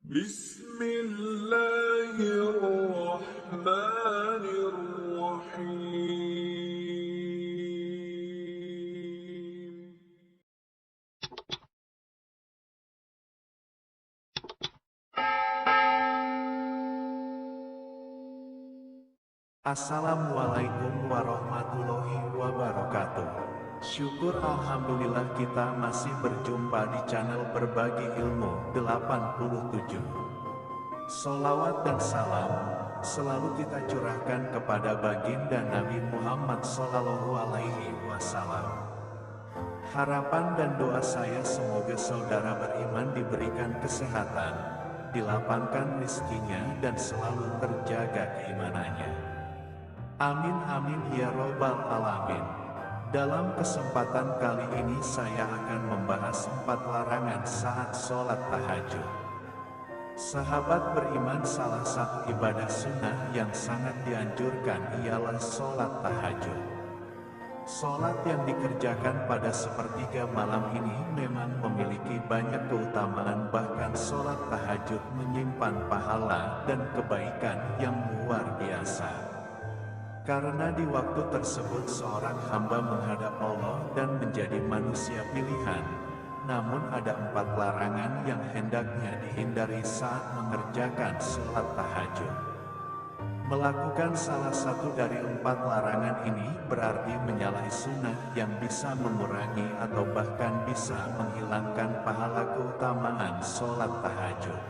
بسم الله الرحمن الرحيم. Assalamualaikum warahmatullahi wabarakatuh. Syukur alhamdulillah kita masih berjumpa di channel Berbagi Ilmu 87. Sholawat dan salam selalu kita curahkan kepada baginda Nabi Muhammad SAW. Harapan dan doa saya semoga saudara beriman diberikan kesehatan, dilapangkan rizkinya dan selalu terjaga keimanannya. Amin amin ya robbal alamin. Dalam kesempatan kali ini saya akan membahas 4 larangan saat sholat tahajud. Sahabat beriman, salah satu ibadah sunnah yang sangat dianjurkan ialah sholat tahajud. Sholat yang dikerjakan pada sepertiga malam ini memang memiliki banyak keutamaan, bahkan sholat tahajud menyimpan pahala dan kebaikan yang luar biasa. Karena di waktu tersebut seorang hamba menghadap Allah dan menjadi manusia pilihan. Namun ada 4 larangan yang hendaknya dihindari saat mengerjakan sholat tahajud. Melakukan salah satu dari 4 larangan ini berarti menyalahi sunnah yang bisa mengurangi atau bahkan bisa menghilangkan pahala keutamaan sholat tahajud.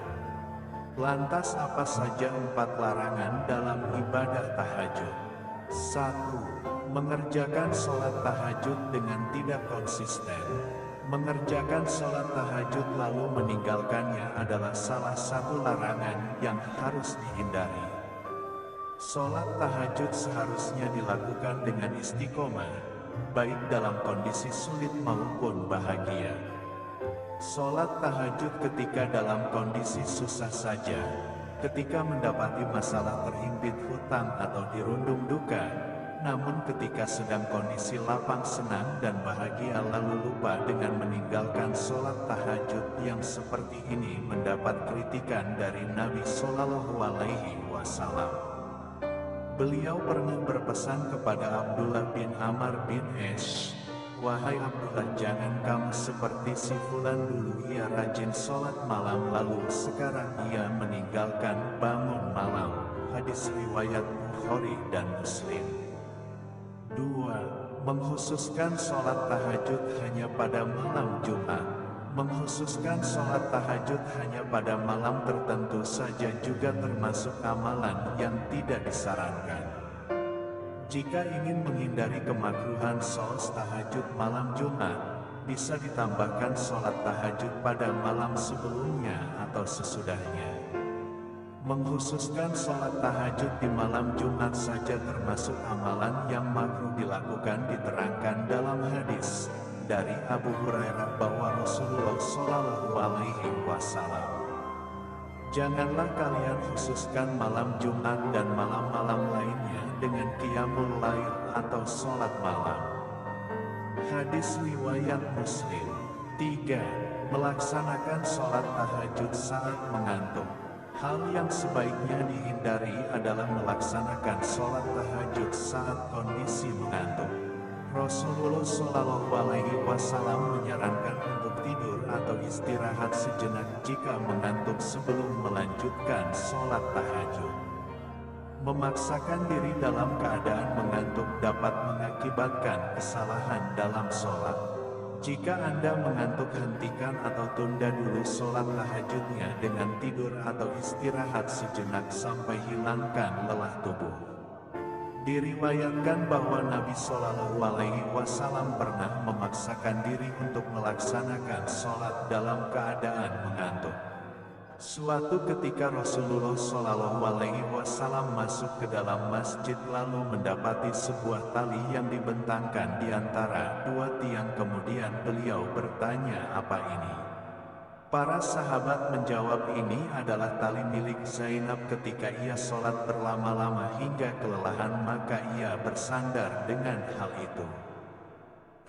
Lantas apa saja 4 larangan dalam ibadah tahajud? 1. Mengerjakan sholat tahajud dengan tidak konsisten. Mengerjakan sholat tahajud lalu meninggalkannya adalah salah satu larangan yang harus dihindari. Sholat tahajud seharusnya dilakukan dengan istiqomah, baik dalam kondisi sulit maupun bahagia. Sholat tahajud ketika dalam kondisi susah saja, ketika mendapati masalah terhimpit hutang atau dirundung duka, namun ketika sedang kondisi lapang senang dan bahagia lalu lupa dengan meninggalkan sholat tahajud yang seperti ini mendapat kritikan dari Nabi Shallallahu Alaihi Wasallam. Beliau pernah berpesan kepada Abdullah bin Amr bin As, "Wahai Abdullah, jangan kamu seperti si fulan dulu, ia rajin sholat malam lalu sekarang ia meninggalkan bangun malam." Hadis riwayat Bukhari dan Muslim. 2. Mengkhususkan sholat tahajud hanya pada malam Jumat. Mengkhususkan sholat tahajud hanya pada malam tertentu saja juga termasuk amalan yang tidak disarankan. Jika ingin menghindari kemakruhan sholat tahajud malam Jumat, bisa ditambahkan sholat tahajud pada malam sebelumnya atau sesudahnya. Mengkhususkan sholat tahajud di malam Jumat saja termasuk amalan yang makruh dilakukan, diterangkan dalam hadis dari Abu Hurairah bahwa Rasulullah Shallallahu Alaihi Wasallam, "Janganlah kalian khususkan malam Jumat dan malam-malam lainnya dengan qiyamul lail atau sholat malam." Hadis riwayat Muslim. 3. Melaksanakan sholat tahajud saat mengantuk. Hal yang sebaiknya dihindari adalah melaksanakan sholat tahajud saat kondisi mengantuk. Rasulullah Shallallahu Alaihi Wasallam menyarankan untuk tidur atau istirahat sejenak jika mengantuk sebelum melanjutkan sholat tahajud. Memaksakan diri dalam keadaan mengantuk dapat mengakibatkan kesalahan dalam sholat. Jika Anda mengantuk, hentikan atau tunda dulu sholat tahajudnya dengan tidur atau istirahat sejenak sampai hilangkan lelah tubuh. Diriwayatkan bahwa Nabi Shallallahu Alaihi Wasallam pernah memaksakan diri untuk melaksanakan sholat dalam keadaan mengantuk. Suatu ketika Rasulullah Shallallahu Alaihi Wasallam masuk ke dalam masjid lalu mendapati sebuah tali yang dibentangkan di antara 2 tiang. Kemudian beliau bertanya, "Apa ini?" Para sahabat menjawab, "Ini adalah tali milik Zainab ketika ia sholat berlama-lama hingga kelelahan maka ia bersandar dengan hal itu."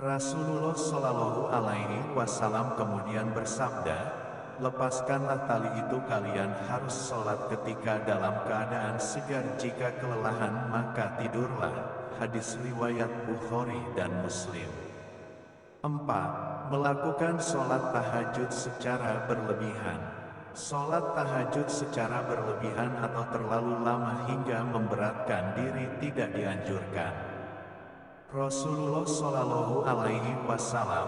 Rasulullah Shallallahu Alaihi Wasallam kemudian bersabda, lepaskanlah tali itu. Kalian harus sholat ketika dalam keadaan segar, jika kelelahan maka tidurlah. Hadis riwayat Bukhari dan Muslim. 4. Melakukan sholat tahajud secara berlebihan. Sholat tahajud secara berlebihan atau terlalu lama hingga memberatkan diri tidak dianjurkan. Rasulullah Shallallahu Alaihi Wasallam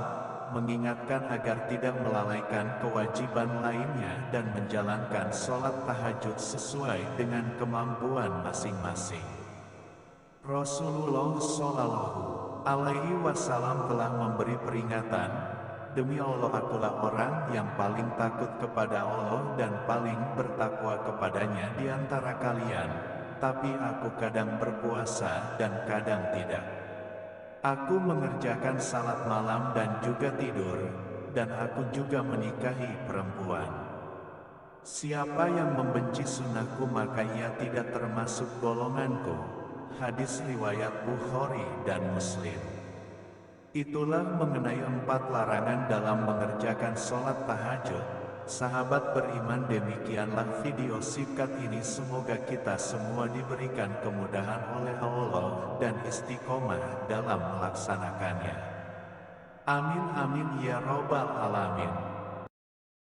mengingatkan agar tidak melalaikan kewajiban lainnya dan menjalankan sholat tahajud sesuai dengan kemampuan masing-masing. Rasulullah Shallallahu Alaihi Wasallam telah memberi peringatan, demi Allah, akulah orang yang paling takut kepada Allah dan paling bertakwa kepadanya di antara kalian, tapi aku kadang berpuasa dan kadang tidak. Aku mengerjakan salat malam dan juga tidur, dan aku juga menikahi perempuan. Siapa yang membenci sunnahku maka ia tidak termasuk golonganku. Hadis riwayat Bukhari dan Muslim. Itulah mengenai 4 larangan dalam mengerjakan sholat tahajud. Sahabat beriman, demikianlah video singkat ini. Semoga kita semua diberikan kemudahan oleh Allah dan istiqomah dalam melaksanakannya. Amin amin ya robbal alamin.